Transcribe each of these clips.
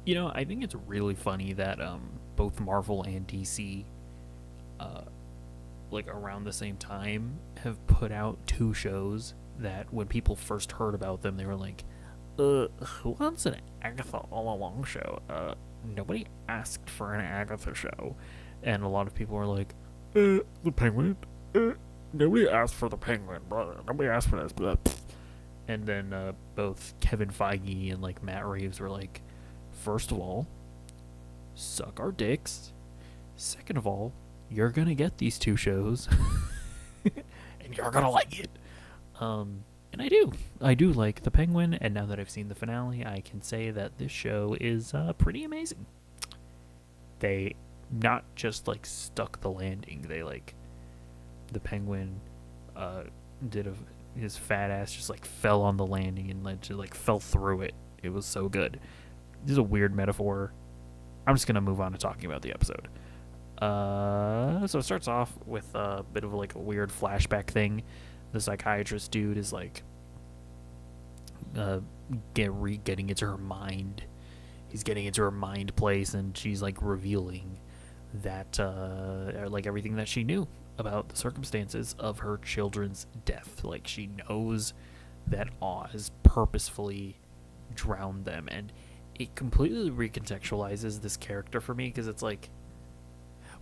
I think it's really funny that both Marvel and DC, uh, like around the same time, have put out two shows that when people first heard about them, they were like, who wants an Agatha all along show? Nobody asked for an Agatha show. And a lot of people were like, the Penguin? Nobody asked for the Penguin, brother. Nobody asked for this. Blah. And then both Kevin Feige and like Matt Reeves were like, first of all, suck our dicks. Second of all, you're gonna get these two shows, and you're gonna like it. And I do like the Penguin. And now that I've seen the finale, I can say that this show is pretty amazing. They not just like stuck the landing. They like the Penguin did his fat ass just like fell on the landing and like fell through it. It was so good. This is a weird metaphor. I'm just gonna move on to talking about the episode. So it starts off with a bit of like a weird flashback thing. The psychiatrist dude is like getting into her mind. He's getting into her mind place, and she's like revealing that like everything that she knew about the circumstances of her children's death. Like she knows that Oz purposefully drowned them, and it completely recontextualizes this character for me, because it's like,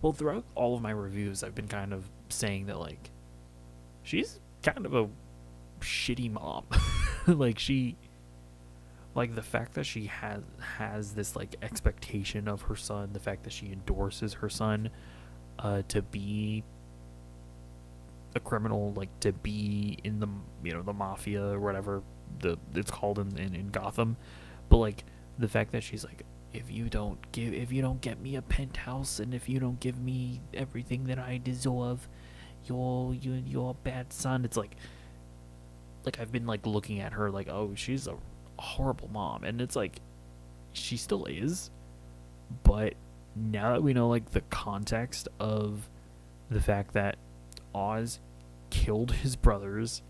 well, throughout all of my reviews, I've been kind of saying that like she's kind of a shitty mom. Like the fact that she has this like expectation of her son, the fact that she endorses her son to be a criminal, like to be in the the mafia or whatever it's called in Gotham, but like the fact that she's like, if you don't get me a penthouse, and if you don't give me everything that I deserve, you're a bad son. It's like I've been like looking at her like, oh, she's a horrible mom, and it's like she still is, but now that we know like the context of the fact that Oz killed his brothers,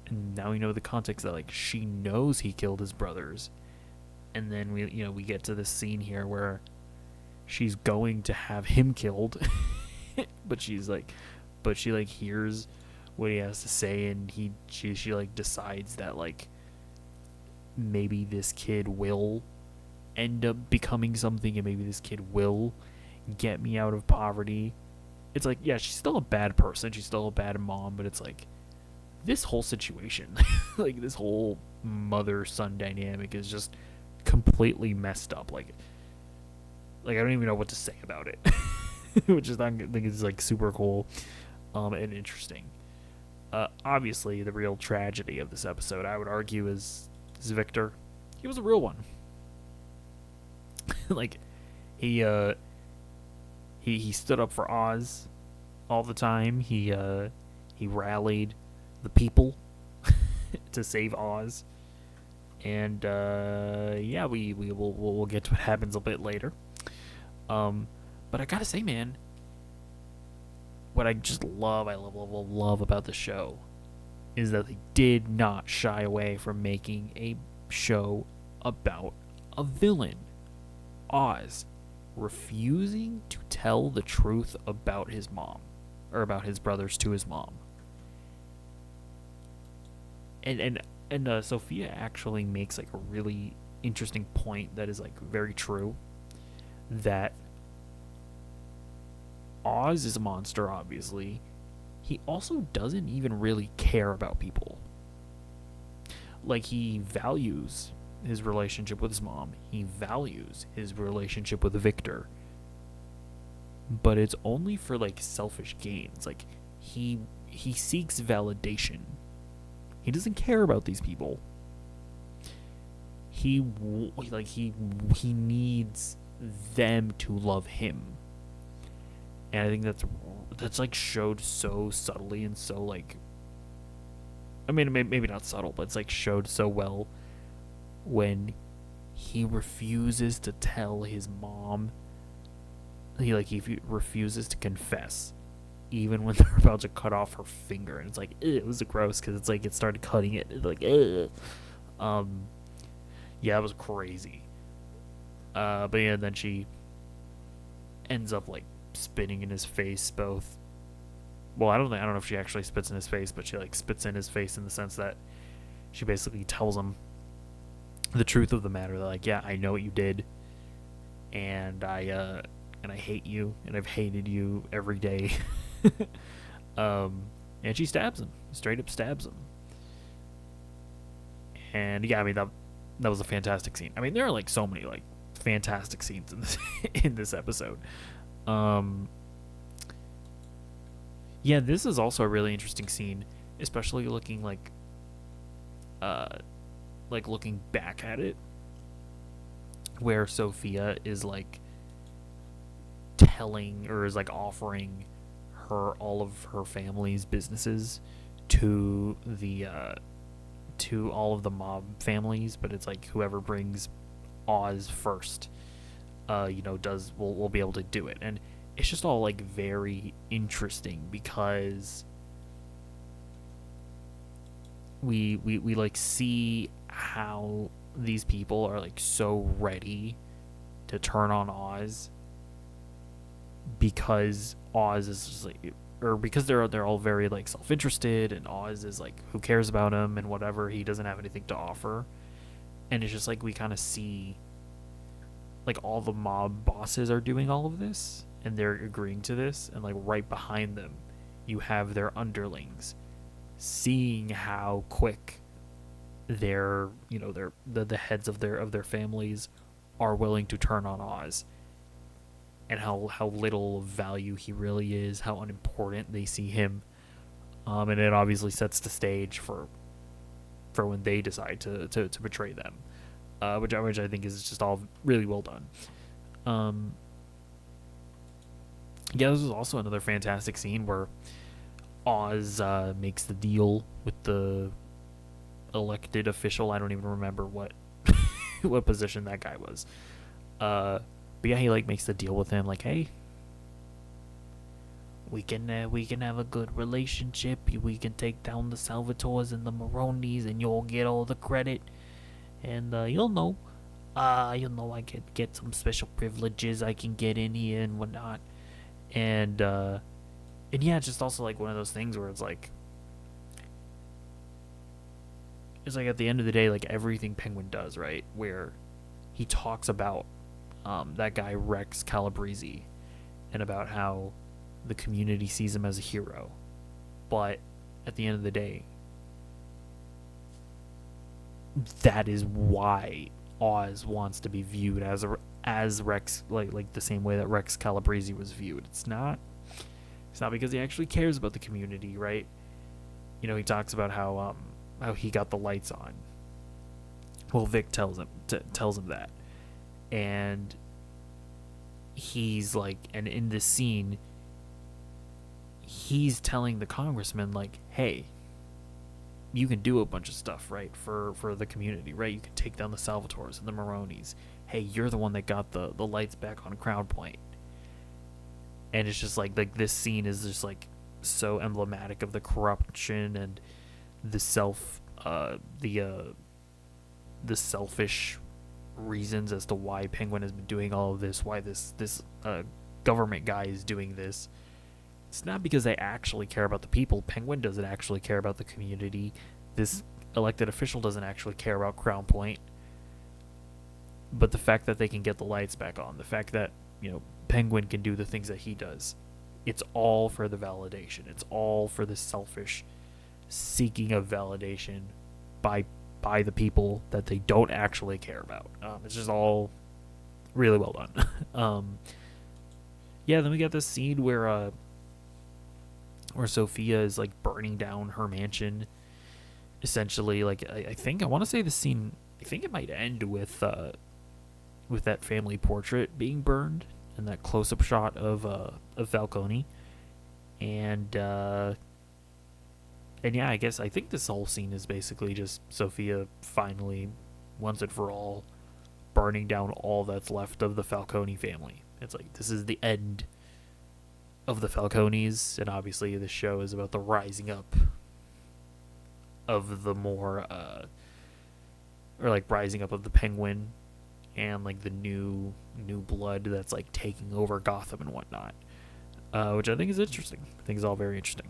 and now we know the context that like she knows he killed his brothers, and then we get to this scene here where she's going to have him killed, but she like hears what he has to say, and she like decides that like maybe this kid will end up becoming something, and maybe this kid will get me out of poverty. It's like, yeah, she's still a bad person, she's still a bad mom, but it's like this whole situation, like this whole mother-son dynamic is just completely messed up. Like I don't even know what to say about it, which is I think is like super cool and interesting. Obviously, the real tragedy of this episode, I would argue, is Victor. He was a real one. Like he stood up for Oz all the time. He rallied the people to save Oz, and yeah, we'll get to what happens a bit later. But I gotta say, man, what I just love about the show is that they did not shy away from making a show about a villain. Oz refusing to tell the truth about his mom, or about his brothers to his mom. And Sophia actually makes like a really interesting point that is like very true, that Oz is a monster, obviously. He also doesn't even really care about people. Like, he values his relationship with his mom. He values his relationship with Victor. But it's only for, like, selfish gains. Like, he seeks validation. He doesn't care about these people. He needs them to love him. And I think that's like showed so subtly and so like, I mean, maybe not subtle, but it's like showed so well when he refuses to tell his mom. He refuses to confess, even when they're about to cut off her finger, and it's like, it was gross because it's like it started cutting it. It's like, yeah, it was crazy. But yeah, then she ends up like spitting in his face both. Well, I don't know if she actually spits in his face, but she like spits in his face in the sense that she basically tells him the truth of the matter. They're like, yeah, I know what you did, and I hate you, and I've hated you every day. um, and she stabs him, straight up stabs him. And yeah, I mean that was a fantastic scene. I mean, there are like so many like fantastic scenes in this in this episode. Um, yeah, this is also a really interesting scene, especially uh, looking back at it, where Sophia is like telling or is like offering her all of her family's businesses to the to all of the mob families, but it's like whoever brings Oz first, does will be able to do it, and it's just all like very interesting because we like see how these people are like so ready to turn on Oz because Oz is just like, or because they're all very like self-interested, and Oz is like, who cares about him and whatever, he doesn't have anything to offer. And it's just like we kind of see like all the mob bosses are doing all of this and they're agreeing to this, and like right behind them you have their underlings seeing how quick their the heads of their families are willing to turn on Oz, and how little value he really is, how unimportant they see him. And it obviously sets the stage for when they decide to betray them, which I think is just all really well done. Yeah, this is also another fantastic scene where Oz makes the deal with the elected official. I don't even remember what what position that guy was. But yeah, he like makes the deal with him, like, hey, we can have a good relationship. We can take down the Salvatores and the Maronis, and you'll get all the credit. And you'll know I can get some special privileges. I can get in here and whatnot. And yeah, it's just also like one of those things where it's like at the end of the day, like everything Penguin does, right? Where he talks about that guy Rex Calabrese, and about how the community sees him as a hero, but at the end of the day, that is why Oz wants to be viewed as Rex, like the same way that Rex Calabrese was viewed. It's not because he actually cares about the community, right? He talks about how he got the lights on. Well, Vic tells him that, and he's like, and in this scene, he's telling the congressman, like, hey, you can do a bunch of stuff, right, for the community, right? You can take down the Salvatores and the Maronis. Hey, you're the one that got the lights back on Crown Point. And it's just like this scene is just like so emblematic of the corruption and the the selfish reasons as to why Penguin has been doing all of this, why this government guy is doing this. It's not because they actually care about the people. Penguin doesn't actually care about the community. This elected official doesn't actually care about Crown Point. But the fact that they can get the lights back on, the fact that, Penguin can do the things that he does, it's all for the validation. It's all for the selfish seeking of validation by the people that they don't actually care about. It's just all really well done. Yeah, then we got this scene where Sophia is like burning down her mansion. Essentially, like I want to say the scene. I think it might end with that family portrait being burned and that close-up shot of Falcone, and yeah, I think this whole scene is basically just Sophia finally, once and for all, burning down all that's left of the Falcone family. It's like this is the end of the Falcones, and obviously the show is about the rising up of the more, or like rising up of the Penguin and like the new blood that's like taking over Gotham and whatnot, which I think is interesting. I think is all very interesting.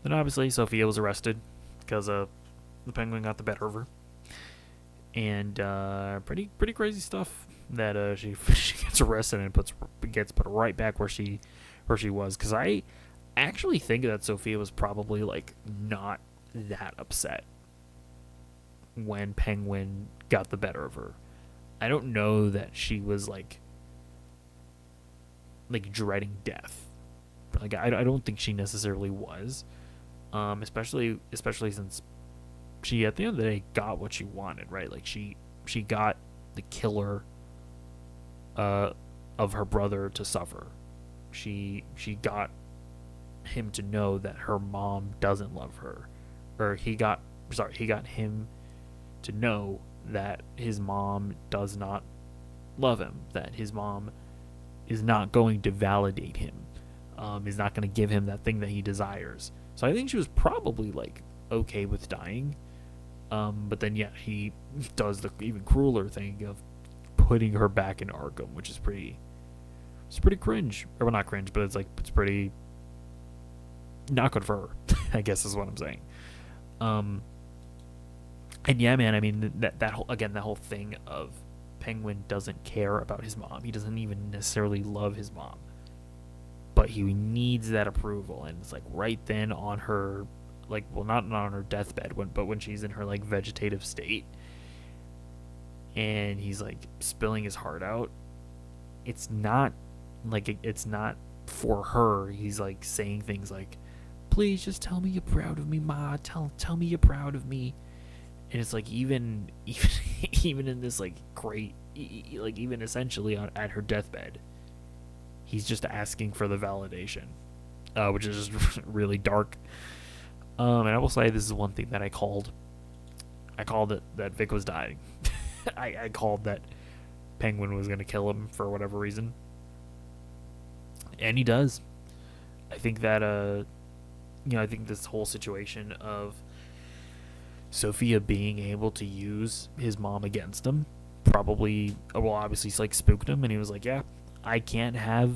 Then obviously Sophia was arrested because the Penguin got the better of her, and pretty crazy stuff that she she gets arrested and gets put right back where she was. Because I actually think that Sophia was probably like not that upset when Penguin got the better of her. I don't know that she was like dreading death. Like I don't think she necessarily was. Especially since she at the end of the day got what she wanted, right? Like she got the killer of her brother to suffer. She got him to know that her mom doesn't love her, or he got him to know that his mom does not love him, that his mom is not going to validate him, is not going to give him that thing that he desires. So I think she was probably like okay with dying, but then yeah, he does the even crueler thing of putting her back in Arkham, which is pretty cringe, or well, not cringe, but it's pretty not good for her. I guess is what I'm saying. And yeah, man, I mean that whole thing of Penguin doesn't care about his mom. He doesn't even necessarily love his mom, but he needs that approval, and it's like right then on her, like, well, not on her deathbed, but when she's in her like vegetative state, and he's like spilling his heart out. It's not for her. He's like saying things like, "Please just tell me you're proud of me, Ma. Tell me you're proud of me." And it's like even in this like great, like even essentially at her deathbed, he's just asking for the validation, which is just really dark. And I will say this is one thing that I called it, that Vic was dying. I called that Penguin was going to kill him for whatever reason, and he does. I think that I think this whole situation of Sophia being able to use his mom against him probably, well, obviously like spooked him, and he was like, yeah, I can't have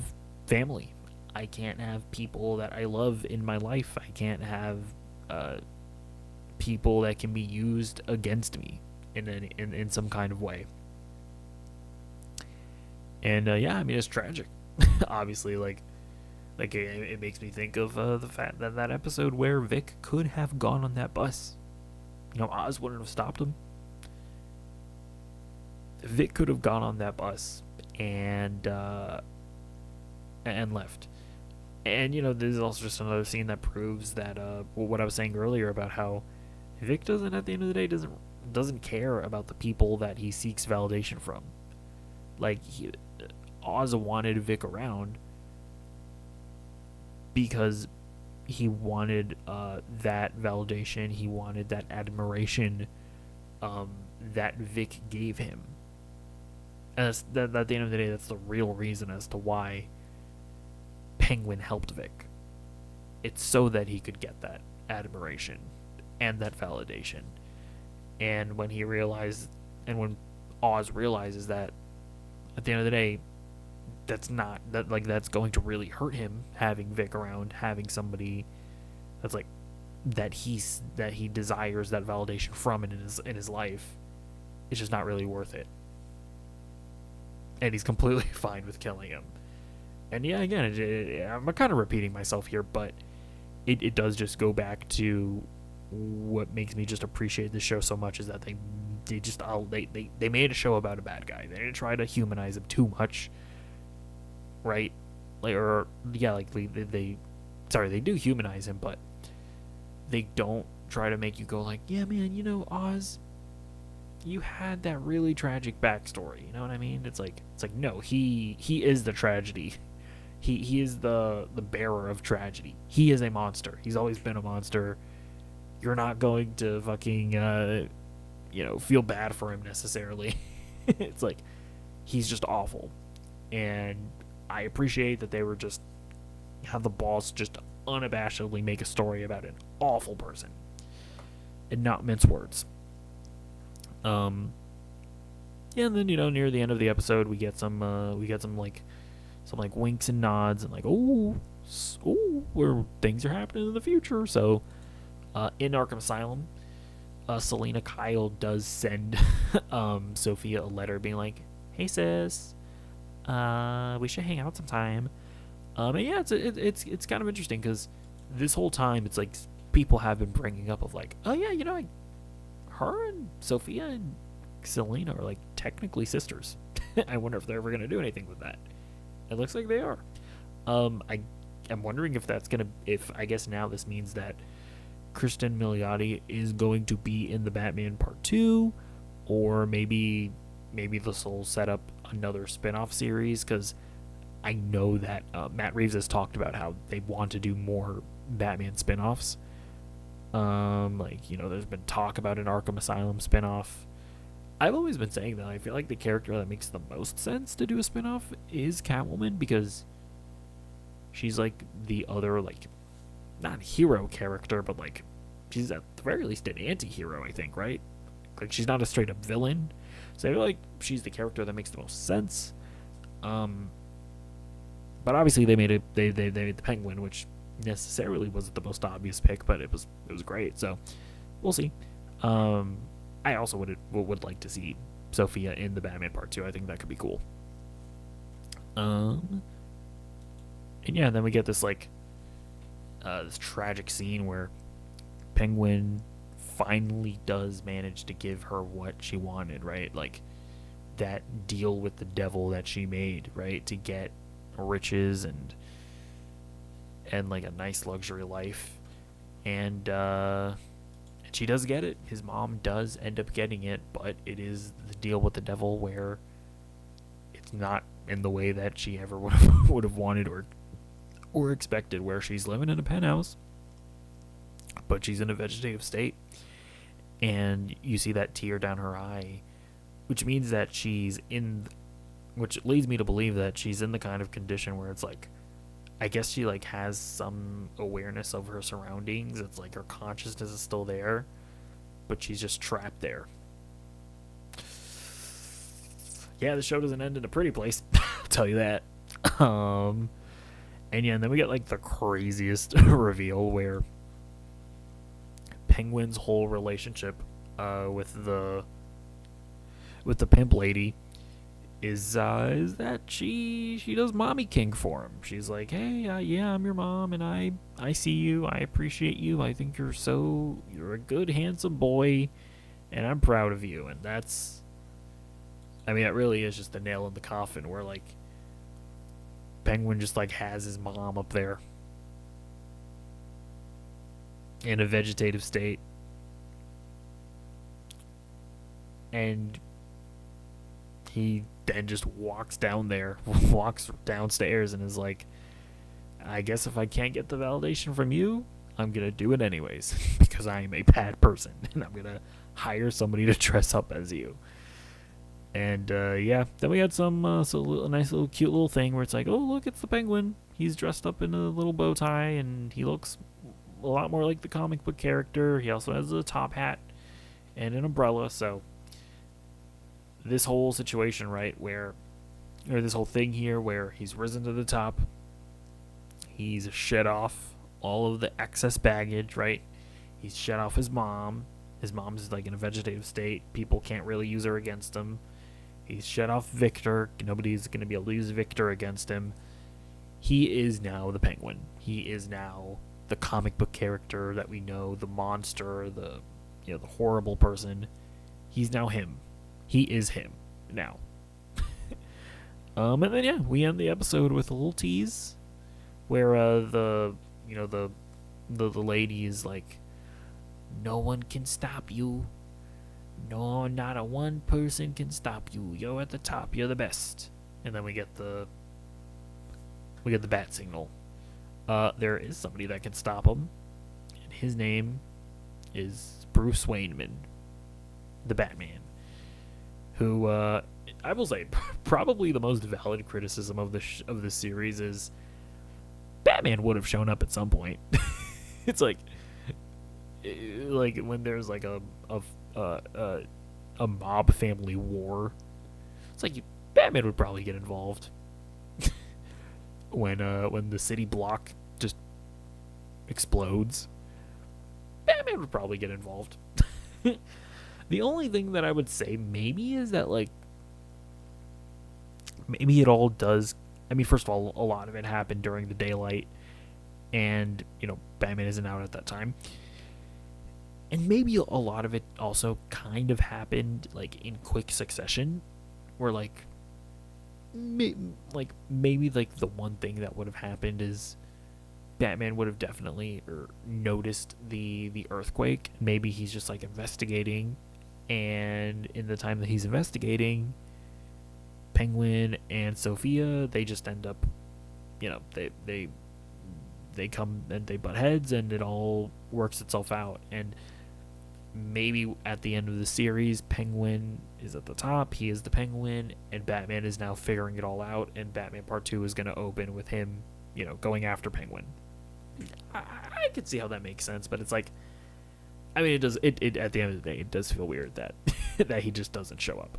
family. I can't have people that I love in my life. I can't have people that can be used against me in some kind of way. And yeah, I mean, it's tragic. Obviously, like it makes me think of the fact that episode where Vic could have gone on that bus. Oz wouldn't have stopped him. Vic could have gone on that bus and left. And there's also just another scene that proves that what I was saying earlier about how Vic doesn't, at the end of the day, doesn't care about the people that he seeks validation from. Like Oz wanted Vic around because he wanted that validation. He wanted that admiration that Vic gave him. And at the end of the day, that's the real reason as to why Penguin helped Vic. It's so that he could get that admiration and that validation. And when when Oz realizes that, at the end of the day, that's going to really hurt him, having Vic around, having somebody that's like that he desires that validation from in his life. It's just not really worth it. And he's completely fine with killing him. And yeah, again, I'm kind of repeating myself here, but it does just go back to what makes me just appreciate this show so much, is that they made a show about a bad guy. They didn't try to humanize him too much, right? They do humanize him, but they don't try to make you go like, yeah, man, Oz, you had that really tragic backstory. You know what I mean? It's like no, he is the tragedy. He is the bearer of tragedy. He is a monster. He's always been a monster. You're not going to fucking feel bad for him necessarily. It's like he's just awful. And I appreciate that they were just have the balls to just unabashedly make a story about an awful person and not mince words. Um, yeah, and then near the end of the episode, we get some like winks and nods and like where things are happening in the future. So in Arkham Asylum, Selena Kyle does send Sophia a letter being like, "Hey sis, we should hang out sometime." And yeah, it's kind of interesting because this whole time it's like people have been bringing up of like, oh yeah, like, her and Sophia and Selena are like technically sisters. I wonder if they're ever gonna do anything with that. It looks like they are. I am wondering if if I guess now this means that Kristen Milioti is going to be in the Batman Part 2, or maybe this will set up another spin-off series, because I know that Matt Reeves has talked about how they want to do more Batman spin-offs. There's been talk about an Arkham Asylum spin-off. I've always been saying that I feel like the character that makes the most sense to do a spin-off is Catwoman, because she's like the other, like, not hero character, but like she's at the very least an anti-hero, I think, right? Like, she's not a straight up villain. So I feel like she's the character that makes the most sense. But obviously they made the Penguin, which necessarily wasn't the most obvious pick, but it was great. So we'll see. I also would like to see Sophia in the Batman Part 2. I think that could be cool. And yeah, then we get this like this tragic scene where Penguin finally does manage to give her what she wanted, right? Like that deal with the devil that she made, right? To get riches and like a nice luxury life. And she does get it. His mom does end up getting it, but it is the deal with the devil where it's not in the way that she ever would have wanted or expected, where she's living in a penthouse, but she's in a vegetative state, and you see that tear down her eye, which means that which leads me to believe that she's in the kind of condition where it's like, I guess she like has some awareness of her surroundings. It's like her consciousness is still there, but she's just trapped there. Yeah, the show doesn't end in a pretty place. I'll tell you that. And yeah, and then we get like the craziest reveal where Penguin's whole relationship with the pimp lady is that she does mommy king for him. She's like, hey, yeah, I'm your mom, and I see you, I appreciate you, I think you're a good, handsome boy, and I'm proud of you. And that's, I mean, it really is just a nail in the coffin, where like Penguin just like has his mom up there in a vegetative state, and he then just walks downstairs and is like, I guess if I can't get the validation from you, I'm gonna do it anyways because I am a bad person, and I'm gonna hire somebody to dress up as you. And yeah, then we had a nice little cute little thing where it's like, oh look, it's the Penguin. He's dressed up in a little bow tie, and he looks a lot more like the comic book character. He also has a top hat and an umbrella. So this whole situation, right, or this whole thing here where he's risen to the top, he's shed off all of the excess baggage, right? He's shed off his mom. His mom's like in a vegetative state. People can't really use her against him. He's shed off Victor. Nobody's going to be able to use Victor against him. He is now the Penguin. He is now the comic book character that we know, the monster, the horrible person. He's now him. He is him now. And then yeah, we end the episode with a little tease where the lady is like, no one can stop you. No, not a one person can stop you. You're at the top. You're the best. And then we get the bat signal. There is somebody that can stop him, and his name is Bruce Wayneman, the Batman, who I will say probably the most valid criticism of the series is Batman would have shown up at some point. It's like when there's like a a mob family war. It's like Batman would probably get involved when the city block just explodes. Batman would probably get involved. The only thing that I would say maybe is that, like, maybe it all does. I mean, first of all, a lot of it happened during the daylight, and Batman isn't out at that time. And maybe a lot of it also kind of happened like in quick succession, where maybe like the one thing that would have happened is Batman would have definitely noticed the earthquake. Maybe he's just like investigating, and in the time that he's investigating, Penguin and Sophia, they just end up, they come and they butt heads, and it all works itself out. And maybe at the end of the series, Penguin is at the top, he is the Penguin, and Batman is now figuring it all out, and Batman Part 2 is going to open with him, going after Penguin. I could see how that makes sense, but it's like, I mean, it at the end of the day, it does feel weird that that he just doesn't show up.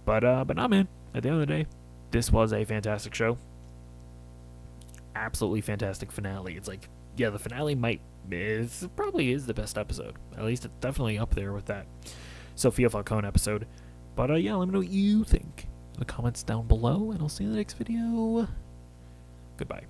But nah, man, at the end of the day, this was a fantastic show. Absolutely fantastic finale. It's like, yeah, the finale probably is the best episode. At least it's definitely up there with that Sophia Falcone episode. But yeah, let me know what you think in the comments down below, and I'll see you in the next video. Goodbye.